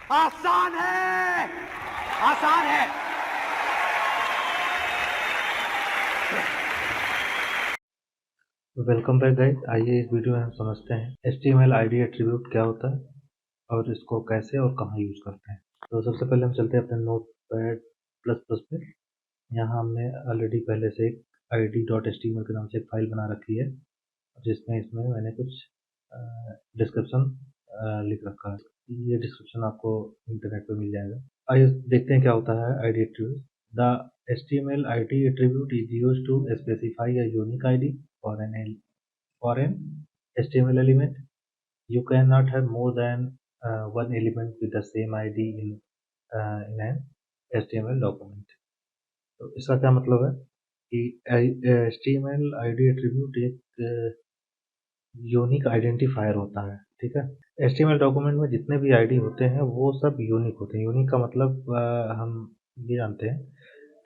आसान है, आसान है। Welcome back guys. आइए इस वीडियो में हम समझते हैं HTML ID एट्रीब्यूट क्या होता है और इसको कैसे और कहाँ यूज करते हैं। तो सबसे पहले हम चलते हैं अपने नोटपैड प्लस प्लस पे। यहाँ हमने ऑलरेडी पहले से एक id.html के नाम से एक फाइल बना रखी है, इसमें मैंने कुछ डिस्क्रिप्शन लिख रखा है। ये डिस्क्रिप्शन आपको इंटरनेट पे मिल जाएगा। आइए देखते हैं क्या होता है ID attribute. The HTML ID attribute is used to specify a unique ID for an HTML element. You cannot have more than one element with the same ID in an HTML document. तो इसका क्या मतलब है कि HTML ID attribute एक unique identifier होता है। ठीक है, HTML डॉक्यूमेंट में जितने भी आईडी होते हैं वो सब यूनिक होते हैं। यूनिक का मतलब हम ये जानते हैं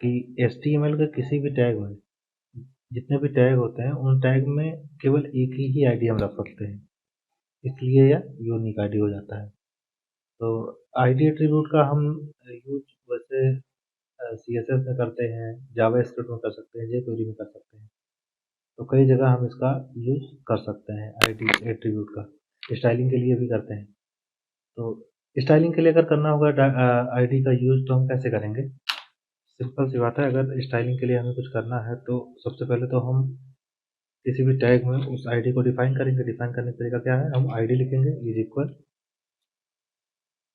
कि HTML के किसी भी टैग में जितने भी टैग होते हैं उन टैग में केवल एक ही आईडी हम रख सकते हैं, इसलिए यह यूनिक आईडी हो जाता है। तो आईडी एट्रीब्यूट का हम यूज वैसे CSS में करते हैं, जावा स्क्रिप्ट में कर सकते हैं, jQuery में कर सकते हैं। तो कई जगह हम इसका यूज कर सकते हैं आईडी एट्रीब्यूट का। स्टाइलिंग के लिए भी करते हैं। तो स्टाइलिंग के लिए अगर करना होगा आईडी का यूज तो हम कैसे करेंगे? सिंपल सी बात है। अगर स्टाइलिंग के लिए हमें कुछ करना है तो सबसे पहले तो हम किसी भी टैग में उस आईडी को डिफाइन करेंगे। डिफाइन करने का तरीका क्या है? हम आईडी लिखेंगे is equal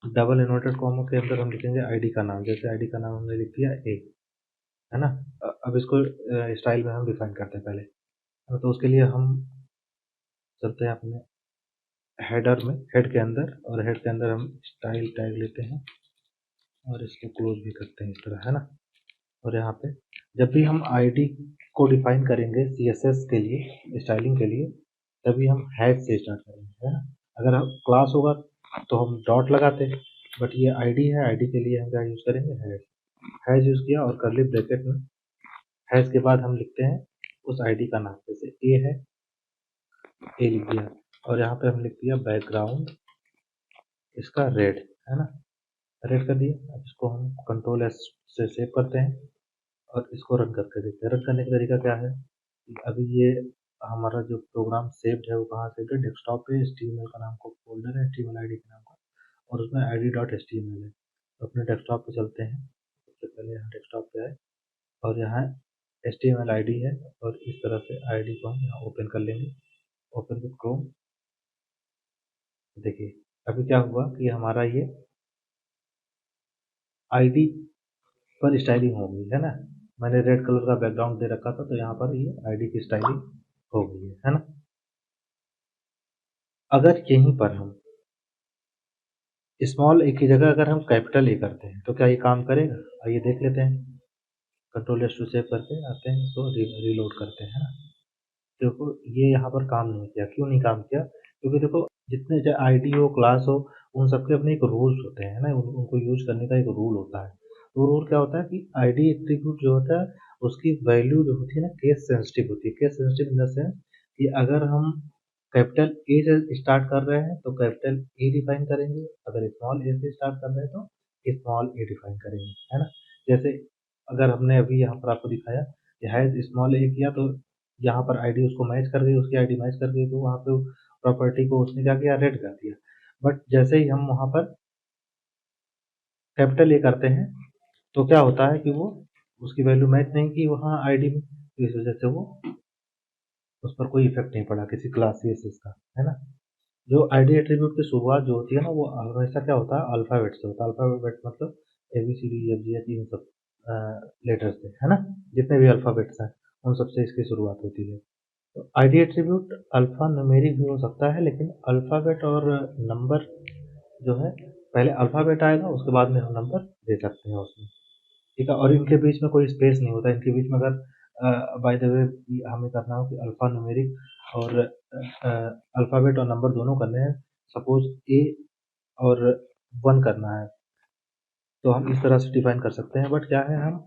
double inverted comma के अंदर हम लिखेंगे आईडी का नाम। जैसे आईडी का नाम हमने लिख दिया ए, है ना। अब इसको स्टाइल में हम डिफाइन करते हैं पहले। तो उसके लिए हम चलते हैं अपने हेडर में, हेड के अंदर, और हेड के अंदर हम स्टाइल टैग लेते हैं और इसको क्लोज भी करते हैं इस तरह, है ना। और यहाँ पे जब भी हम आईडी को डिफाइन करेंगे CSS के लिए, स्टाइलिंग के लिए, तभी हम हैश से स्टार्ट करेंगे, है ना। अगर हम क्लास होगा तो हम डॉट लगाते, बट ये आईडी है, आईडी के लिए हम क्या यूज करेंगे? हैश। हैश यूज किया और कर्ली ब्रैकेट में हैश के बाद हम लिखते हैं उस आईडी का नाम। जैसे ए है, ए लिख दिया, और यहाँ पे हम लिख दिया बैकग्राउंड इसका रेड, है ना। रेड कर दिया। अब इसको हम Ctrl+S से सेव करते हैं और इसको रन करके देखते हैं। रन करने का तरीका क्या है? अभी ये हमारा जो प्रोग्राम सेव्ड है वो कहाँ सेव्ड है? डेस्कटॉप पे HTML का नाम का फोल्डर है, HTML ID के नाम का, और उसमें id.html है। तो अपने डेस्कटॉप पे चलते हैं। सबसे पहले यहाँ डेस्कटॉप पे आए और यहाँ HTML ID है, और इस तरह से ID को हम यहाँ ओपन कर लेंगे। Open with Chrome. देखिए अभी क्या हुआ कि हमारा ये ID पर स्टाइलिंग हो गई, है ना। मैंने रेड कलर का बैकग्राउंड दे रखा था तो यहाँ पर ये आईडी की स्टाइलिंग हो गई है ना। अगर यहीं पर हम स्मॉल ए की जगह अगर हम कैपिटल ए करते हैं तो क्या ये काम करेगा? आइए देख लेते हैं। Ctrl+S टू सेव करके आते हैं, इसको रीलोड करते हैं ना। देखो ये यहाँ पर काम नहीं किया। क्यों नहीं काम किया? क्योंकि देखो जितने चाहे आईडी हो, क्लास हो, उन सबके अपने एक रूल्स होते हैं ना, उनको यूज करने का एक रूल होता है। तो रूल क्या होता है कि आईडी एट्रीब्यूट जो होता है उसकी वैल्यू जो होती है ना, केस सेंसिटिव होती है। Case sensitive in the sense कि अगर हम कैपिटल ए से स्टार्ट कर रहे हैं तो कैपिटल ए डिफाइन करेंगे, अगर स्मॉल ए से स्टार्ट कर रहे हैं तो स्मॉल ए डिफाइन करेंगे, है ना। जैसे अगर हमने अभी यहाँ पर आपको दिखाया कि हैज स्मॉल ए किया तो यहाँ पर आईडी उसको मैच कर गई, उसकी आईडी मैच कर गई, तो वहाँ पे प्रॉपर्टी को उसने क्या किया? रेड कर दिया। बट जैसे ही हम वहाँ पर कैपिटल ए करते हैं तो क्या होता है कि वो उसकी वैल्यू मैच नहीं की वहाँ आईडी में, तो इस वजह से वो उस पर कोई इफेक्ट नहीं पड़ा किसी क्लास CSS का, है ना। जो आईडी एट्रीब्यूट की शुरुआत जो होती है ना वो हमेशा क्या होता है? अल्फाबेट से होता है। अल्फाबेट मतलब ABCDEFGH इन सब लेटर्स से, है ना। जितने भी अल्फाबेट्स हैं उन सबसे इसकी शुरुआत होती है। तो आईडी एट्रीब्यूट अल्फा न्यूमेरिक भी हो सकता है, लेकिन अल्फाबेट और नंबर जो है, पहले अल्फाबेट आएगा उसके बाद में हम नंबर दे सकते हैं उसमें। ठीक है, और इनके बीच में कोई स्पेस नहीं होता। इनके बीच में अगर बाय द वे हमें करना हो कि अल्फा न्यूमेरिक और अल्फाबेट और नंबर दोनों करने हैं, सपोज ए और 1 करना है, तो हम इस तरह से डिफाइन कर सकते हैं। बट क्या है, हम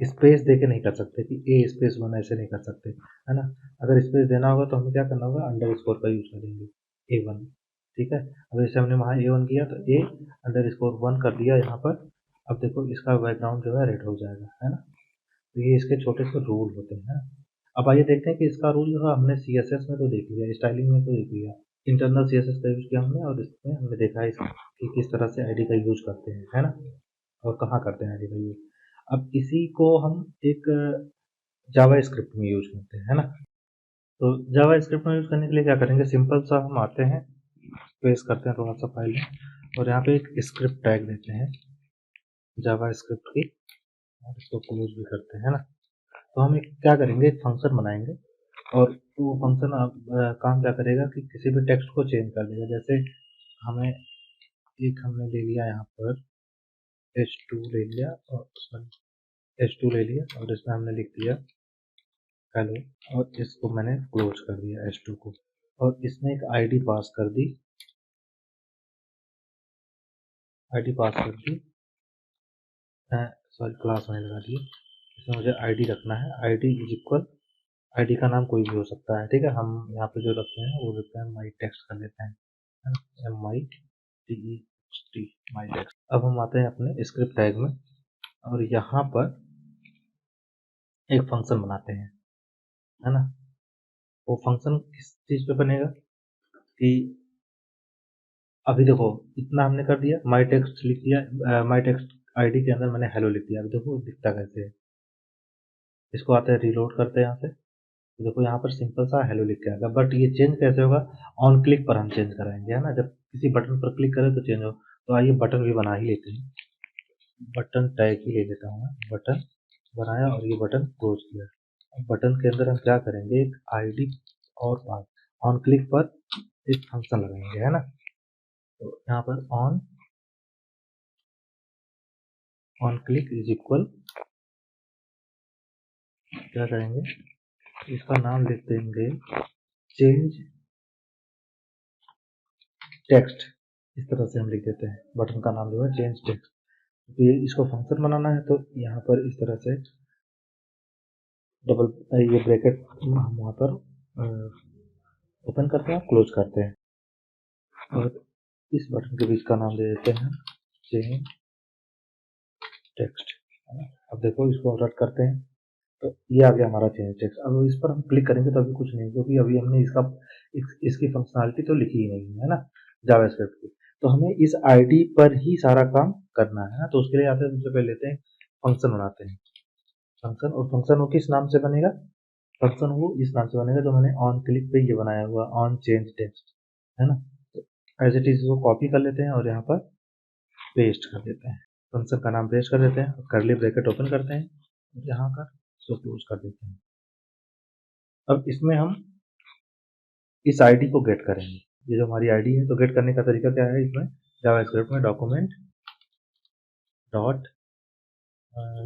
स्पेस देके नहीं कर सकते कि ए स्पेस 1 ऐसे नहीं कर सकते, है ना। अगर स्पेस देना होगा तो हमें क्या करना होगा? अंडर स्कोर का यूज करेंगे A1। ठीक है। अब जैसे हमने वहाँ A1 किया तो A अंडरस्कोर 1 कर दिया यहाँ पर। अब देखो इसका बैकग्राउंड जो है रेड हो जाएगा, है ना। तो ये इसके छोटे से रूल होते हैं। अब आइए देखते हैं कि इसका रूल जो है हमने CSS में तो देख लिया, स्टाइलिंग में तो देख लिया, इंटरनल CSS का यूज़ किया हमने, और इसमें हमने देखा है कि किस तरह से आईडी का यूज़ करते हैं, है ना, और कहाँ करते हैं आईडी का यूज़। अब इसी को हम एक जावा स्क्रिप्ट में यूज़ करते हैं, है ना। तो जावा स्क्रिप्ट में यूज़ करने के लिए क्या करेंगे, सिंपल सा हम आते हैं, पेस्ट करते हैं थोड़ा सा फाइल में, और यहाँ पे एक स्क्रिप्ट टैग देते हैं जावा स्क्रिप्ट की, और इसको क्लोज भी करते हैं, है ना। तो हम एक क्या करेंगे, एक फंक्शन बनाएंगे, और वो फंक्शन काम क्या करेगा कि किसी भी टेक्स्ट को चेंज कर देगा। जैसे हमें एक हमने ले लिया यहाँ पर h2 ले लिया, और h2 ले लिया, और इसमें हमने लिख दिया हेलो, और इसको मैंने क्लोज कर दिया h2 को, और इसमें एक आईडी पास कर दी, सॉरी क्लास मैंने लगा दी। इसमें मुझे आईडी रखना है, आईडी इज इक्वल, आईडी का नाम कोई भी हो सकता है, ठीक है। हम यहाँ पे जो रखते हैं वो रखते हैं माई टेक्स्ट कर देते हैं, MyText, माई टेक्स्ट। अब हम आते हैं अपने स्क्रिप्ट टैग में, और यहाँ पर एक फंक्शन बनाते हैं, है ना। वो फंक्शन किस चीज़ पे बनेगा कि अभी देखो इतना हमने कर दिया, माई टेक्स्ट लिख दिया, माई टेक्स्ट आईडी के अंदर मैंने हेलो लिख दिया। अभी देखो दिखता कैसे है, इसको आते हैं रीलोड करते हैं यहाँ से, तो देखो यहाँ पर सिंपल सा हेलो लिख के आएगा, बट ये चेंज कैसे होगा, ऑन क्लिक पर हम चेंज कराएंगे, है ना। जब किसी बटन पर क्लिक करें तो चेंज हो। तो आइए बटन भी बना ही लेते हैं, बटन टैग ही ले लेता हूँ मैं, बटन बनाया और ये बटन क्लोज किया। अब बटन के अंदर हम क्या करेंगे, एक आईडी और पास, ऑन क्लिक पर एक फंक्शन लगाएंगे, है ना। तो यहाँ पर ऑन क्लिक इज इक्वल, क्या करेंगे, इसका नाम लिख देंगे चेंज टेक्स्ट। इस तरह से हम लिख देते हैं, बटन का नाम जो है चेंज टेक्स्ट। तो ये इसको फंक्शन बनाना है, तो यहाँ पर इस तरह से डबल ये ब्रैकेट हम वहाँ पर ओपन करते हैं, क्लोज करते हैं, और इस बटन के बीच का नाम दे देते हैं चेंज टेक्स्ट। अब देखो इसको रट करते हैं, तो ये आ गया हमारा चेंज टेक्स्ट। अब इस पर हम क्लिक करेंगे तो अभी कुछ नहीं, क्योंकि अभी हमने इसकी फंक्शनलिटी तो लिखी ही नहीं है ना जावास्क्रिप्ट की। तो हमें इस आईडी पर ही सारा काम करना है ना। तो उसके लिए आते हैं, सबसे पहले लेते हैं फंक्शन बनाते हैं, फंक्शन। और फंक्शन वो किस नाम से बनेगा, फंक्शन वो इस नाम से बनेगा जो मैंने ऑन क्लिक पे ये बनाया हुआ, ऑन चेंज टेक्स्ट, है ना। तो एज इट इज वो कॉपी कर लेते हैं और यहाँ पर पेस्ट कर देते हैं, फंक्शन का नाम पेस्ट कर देते हैं, करली ब्रैकेट ओपन करते हैं, यहाँ का इसको क्लोज कर देते हैं। अब इसमें हम इस आईडी को गेट करेंगे, ये जो हमारी आईडी है। तो गेट करने का तरीका क्या है, इसमें जावास्क्रिप्ट में डॉक्यूमेंट डॉट,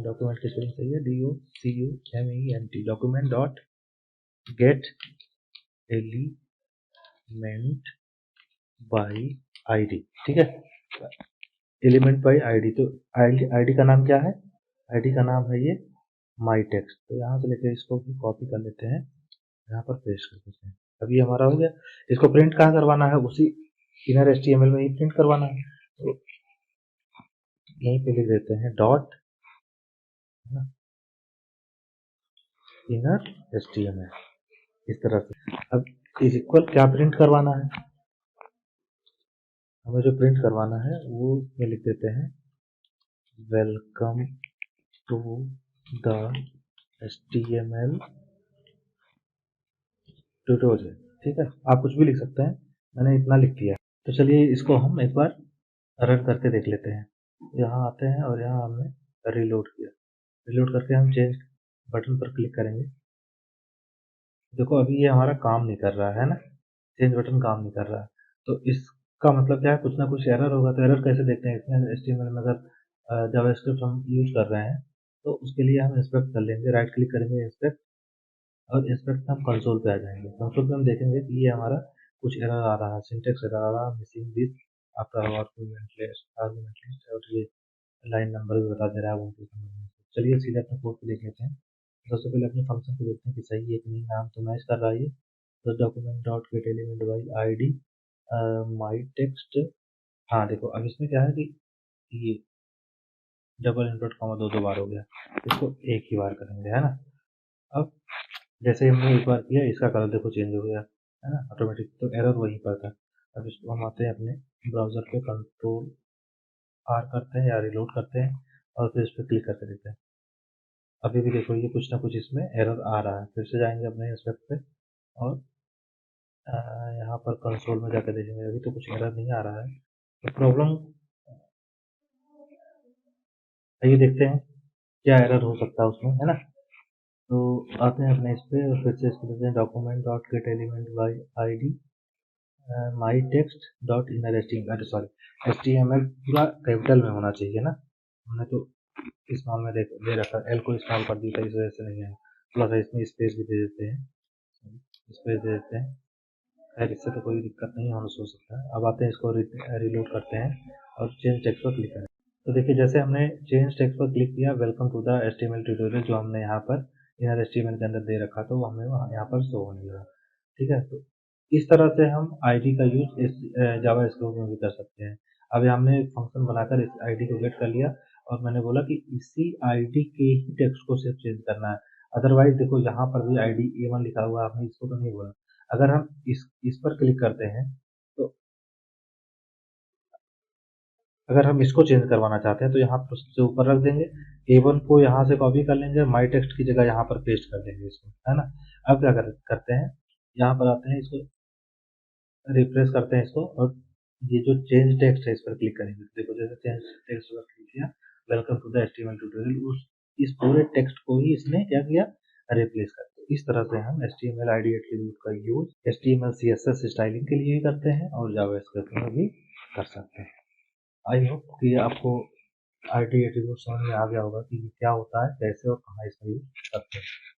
डॉक्यूमेंट की स्पेलिंग सही है DOCUMENT, document dot gate element by ID, ठीक है, एलिमेंट बाई आईडी। तो आईडी का नाम क्या है, आईडी का नाम है ये माई टेक्स्ट। तो यहाँ से लेकर इसको भी कॉपी कर लेते हैं, यहाँ पर पेस्ट कर देते हैं। अब ये हमारा हो गया। इसको प्रिंट कहाँ करवाना है, उसी इनर HTML में ही प्रिंट करवाना है। तो यहीं पे लिख देते हैं डॉट, है ना, इनर HTML, इस तरह से। अब इज इक्वल क्या प्रिंट करवाना है, हमें जो प्रिंट करवाना है वो ये लिख देते हैं welcome to the HTML tutorial, ठीक है। आप कुछ भी लिख सकते हैं, मैंने इतना लिख दिया। तो चलिए इसको हम एक बार रन करके देख लेते हैं। यहाँ आते हैं और यहाँ हमने रीलोड किया, रीलोड करके हम चेंज बटन पर क्लिक करेंगे। देखो अभी ये हमारा काम नहीं कर रहा है ना, चेंज बटन काम नहीं कर रहा है। तो इसका मतलब क्या है, कुछ ना कुछ एरर होगा। तो एरर कैसे देखते हैं, इसमें HTML में अगर जावास्क्रिप्ट हम यूज कर रहे हैं तो उसके लिए हम इंस्पेक्ट कर लेंगे, राइट क्लिक करेंगे इंस्पेक्ट, और इंस्पेक्ट हम कंसोल पे आ जाएंगे। कंसोल पे हम देखेंगे कि ये हमारा कुछ एरर आ रहा है, सिंटेक्स एरर आ रहा है, missing this after argument list, और ये लाइन नंबर भी बता दे रहा है 1 2 3। चलिए सीधे अपने कोड को देख लेते हैं। सबसे पहले अपने फंक्शन को देखते हैं कि सही है कि नहीं, नाम तो मैच कर रहा है ये। तो document dot gate element by ID, my text. हाँ देखो, अब इसमें क्या है कि ये डबल इनवर्ट कॉमा दो बार हो गया, इसको एक ही बार करेंगे, है ना। अब जैसे हमने एक बार किया, इसका कलर देखो चेंज हो गया, है ना, ऑटोमेटिक। तो एरर वहीं पर था। अब इसको हम आते हैं अपने ब्राउज़र पे, कंट्रोल आर करते हैं या रिलोड करते हैं और फिर इस पर क्लिक करके देखते हैं। अभी भी देखो ये कुछ ना कुछ इसमें एरर आ रहा है। फिर से जाएंगे अपने इंस्पेक्ट पे और यहाँ पर कंसोल में जाकर देखेंगे, अभी तो कुछ एरर नहीं आ रहा है। तो प्रॉब्लम आइए देखते हैं क्या एरर हो सकता है उसमें, है ना। तो आते हैं अपने इस पे और फिर से इसको देते हैं document dot gate element by I D my text dot inner अरे सॉरी HTML पूरा कैपिटल में होना चाहिए ना। हमने तो स्मॉल में दे रखा, एल को स्मॉल कर दिया था, इस वजह से नहीं है। थोड़ा सा इसमें स्पेस भी दे देते हैं, स्पेस दे देते हैं। खैर इससे तो कोई दिक्कत नहीं होना हो सकता है। अब आते हैं इसको रिलोड करते हैं और चेंज टेक्स्ट पर क्लिक करें। तो देखिए जैसे हमने चेंज टेक्स्ट पर क्लिक किया, welcome to the HTML tutorial जो हमने यहाँ पर इनर HTML के अंदर दे रखा, तो वो हमें वहाँ यहाँ पर शो होने लगा। ठीक है, तो इस तरह से हम आईडी का यूज इस जावा स्क्रिप्ट में भी कर सकते हैं। अब हमने एक फंक्शन बनाकर इस आईडी को गेट कर लिया और मैंने बोला कि इसी आईडी के ही टेक्स्ट को सिर्फ चेंज करना है। अदरवाइज देखो यहाँ पर भी आईडी A1 लिखा हुआ है, आपने इसको तो नहीं बोला। अगर हम इस पर क्लिक करते हैं, तो अगर हम इसको चेंज करवाना चाहते हैं तो यहाँ पर सबसे ऊपर रख देंगे, A1 को यहाँ से कॉपी कर लेंगे, माई टेक्स्ट की जगह यहाँ पर पेस्ट कर देंगे इसको, है ना। अब क्या करते हैं, यहाँ पर आते हैं, इसको रिफ्रेश करते हैं इसको और ये जो चेंज टेक्स्ट है इस पर क्लिक करेंगे। देखो जैसे चेंज टेक्स्ट पर क्लिक किया, welcome to the HTML tutorial, उस इस पूरे टेक्स्ट को ही इसने क्या किया, रिप्लेस कर दिया। इस तरह से हम HTML ID एट्रीब्यूट का यूज HTML CSS स्टाइलिंग के लिए भी करते हैं और जावास्क्रिप्ट में भी कर सकते हैं। आई होप कि आपको ID एट्रीब्यूट समझ में आ गया होगा कि ये क्या होता है, कैसे और कहाँ इसका यूज करते हैं।